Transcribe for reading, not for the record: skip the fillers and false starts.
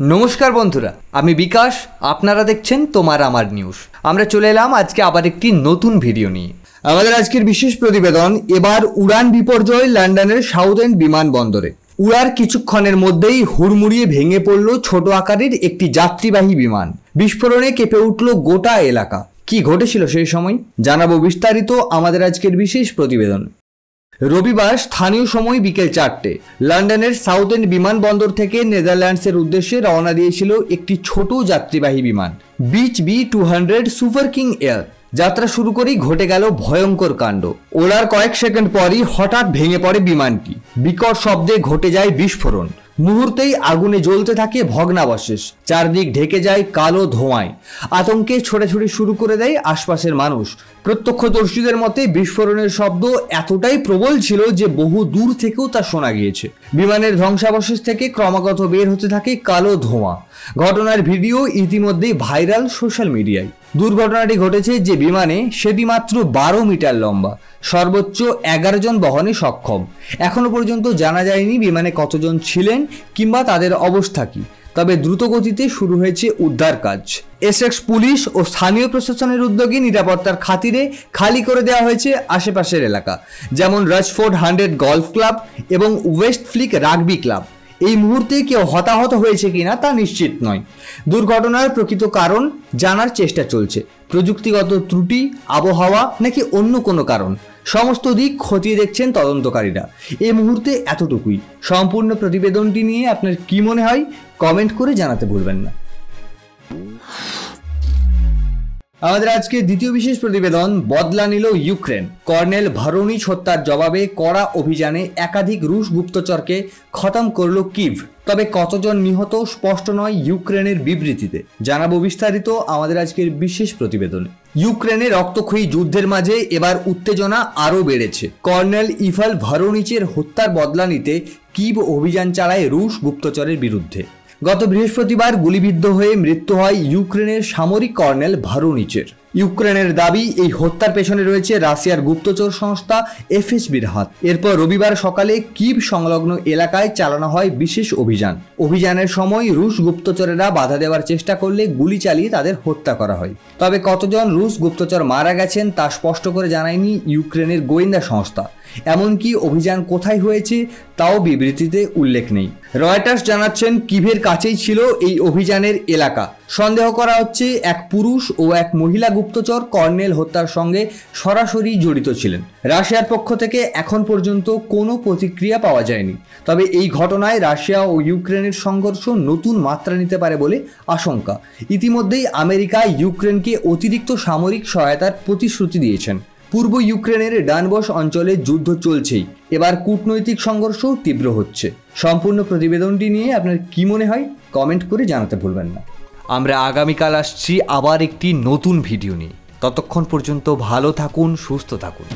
নমস্কার বন্ধুরা, আমি বিকাশ। আপনারা দেখছেন তোমার আমার নিউজ। আমরা চলে এলাম আজকে আবার একটি নতুন ভিডিও নিয়ে। আমাদের আজকের বিশেষ প্রতিবেদন, এবার উড়ান বিপর্যয় লন্ডনের সাউথএন্ড বিমানবন্দরে। উড়ার কিছুক্ষণের মধ্যেই হুড়মুড়িয়ে ভেঙে পড়ল ছোট আকারের একটি যাত্রীবাহী বিমান। বিস্ফোরণে কেঁপে উঠল গোটা এলাকা। কি ঘটেছিল সেই সময় জানাবো বিস্তারিত আমাদের আজকের বিশেষ প্রতিবেদন। রবিবার স্থানীয় সময় বিকেল 4টে লন্ডনের সাউথএন্ড বিমানবন্দর থেকে নেদারল্যান্ডসের উদ্দেশ্যে রওনা দিয়েছিল একটি ছোট যাত্রীবাহী বিমান beach B200 super king air. যাত্রা শুরু করেই ঘটে গেল ভয়ঙ্কর কাণ্ড। ওড়ার কয়েক সেকেন্ড পরই হঠাৎ ভেঙে পড়ে বিমানটি। বিকট শব্দে ঘটে যায় বিস্ফোরণ। মুহূর্তেই আগুনে জ্বলতে থাকে ভগ্নাবশেষ। চারদিক ঢেকে যায় কালো ধোঁয়ায়। আতঙ্কে ছোটাছুটি শুরু করে দেয় আশপাশের মানুষ। প্রত্যক্ষদর্শীদের মতে বিস্ফোরণের শব্দ এতটাই প্রবল ছিল যে বহু দূর থেকেও তা শোনা গিয়েছে। বিমানের ধ্বংসাবশেষ থেকে ক্রমাগত বের হতে থাকে কালো ধোঁয়া। ঘটনার ভিডিও ইতিমধ্যেই ভাইরাল সোশ্যাল মিডিয়ায়। দুর্ঘটনাটি ঘটেছে যে বিমানে, সেটি মাত্র 12 মিটার লম্বা, সর্বোচ্চ 11 জন বহনে সক্ষম। এখনো পর্যন্ত জানা যায়নি বিমানে কতজন ছিলেন কিংবা তাদের অবস্থা কি। তবে দ্রুত গতিতে শুরু হয়েছে উদ্ধার কাজ। এসেক্স পুলিশ ও স্থানীয় প্রশাসনের উদ্যোগে নিরাপত্তার খাতিরে খালি করে দেওয়া হয়েছে আশেপাশের এলাকা, যেমন রাশফোর্ড 100 গলফ ক্লাব এবং ওয়েস্টফ্লিক রাগবি ক্লাব। এই মুহূর্তে কেউ হতাহত হয়েছে কিনা তা নিশ্চিত নয়। দুর্ঘটনার প্রকৃত কারণ জানার চেষ্টা চলছে। প্রযুক্তিগত ত্রুটি, আবহাওয়া নাকি অন্য কোনো কারণ, সমস্ত দিক খতিয়ে দেখছেন তদন্তকারীরা। এই মুহূর্তে এতটুকুই। সম্পূর্ণ প্রতিবেদনটি নিয়ে আপনার কি মনে হয় কমেন্ট করে জানাতে ভুলবেন না। আমাদের আজকে দ্বিতীয় বিশেষ প্রতিবেদন, বদলা নিল ইউক্রেন। কর্নেল ভরোনিচ হত্যার জবাবে কড়া অভিযানে একাধিক রুশ গুপ্তচরকে খতম করল কিভ। তবে কতজন নিহত স্পষ্ট নয় ইউক্রেনের বিবৃতিতে। জানাবো বিস্তারিত আমাদের আজকের বিশেষ প্রতিবেদনে। ইউক্রেনের রক্তক্ষয়ী যুদ্ধের মাঝে এবার উত্তেজনা আরও বেড়েছে। কর্নেল ইভাল ভরোনিচের হত্যার বদলা নিতে কিভ অভিযান চালায় রুশ গুপ্তচরের বিরুদ্ধে। গত বৃহস্পতিবার গুলিবিদ্ধ হয়ে মৃত্যু হয় ইউক্রেনের সামরিক কর্নেল ভরোনিচের। ইউক্রেনের দাবি এই হত্যার পেছনে রয়েছে রাশিয়ার গুপ্তচর সংস্থা FSBর হাত। এরপর রবিবার সকালে কিভ সংলগ্ন এলাকায় চালানো হয় বিশেষ অভিযান। অভিযানের সময় রুশ গুপ্তচরেরা বাধা দেওয়ার চেষ্টা করলে গুলি চালিয়ে তাদের হত্যা করা হয়। তবে কতজন রুশ গুপ্তচর মারা গেছেন তা স্পষ্ট করে জানায়নি ইউক্রেনের গোয়েন্দা সংস্থা। এমনকি অভিযান কোথায় হয়েছে তাও বিবৃতিতে উল্লেখ নেই। রয়টার্স জানাচ্ছেন কিভের কাছেই ছিল এই অভিযানের এলাকা। সন্দেহ করা হচ্ছে এক পুরুষ ও এক মহিলা গুপ্তচর কর্নেল হত্যার সঙ্গে সরাসরি জড়িত ছিলেন। রাশিয়ার পক্ষ থেকে এখন পর্যন্ত কোনো প্রতিক্রিয়া পাওয়া যায়নি। তবে এই ঘটনায় রাশিয়া ও ইউক্রেনের সংঘর্ষ নতুন মাত্রা নিতে পারে বলে আশঙ্কা। ইতিমধ্যেই আমেরিকা ইউক্রেনকে অতিরিক্ত সামরিক সহায়তার প্রতিশ্রুতি দিয়েছেন। পূর্ব ইউক্রেনের ডানবস অঞ্চলে যুদ্ধ চলছেই, এবার কূটনৈতিক সংঘর্ষও তীব্র হচ্ছে। সম্পূর্ণ প্রতিবেদনটি নিয়ে আপনার কি মনে হয় কমেন্ট করে জানাতে ভুলবেন না। আমরা আগামীকাল আসছি আবার একটি নতুন ভিডিও নিয়ে। ততক্ষণ পর্যন্ত ভালো থাকুন, সুস্থ থাকুন।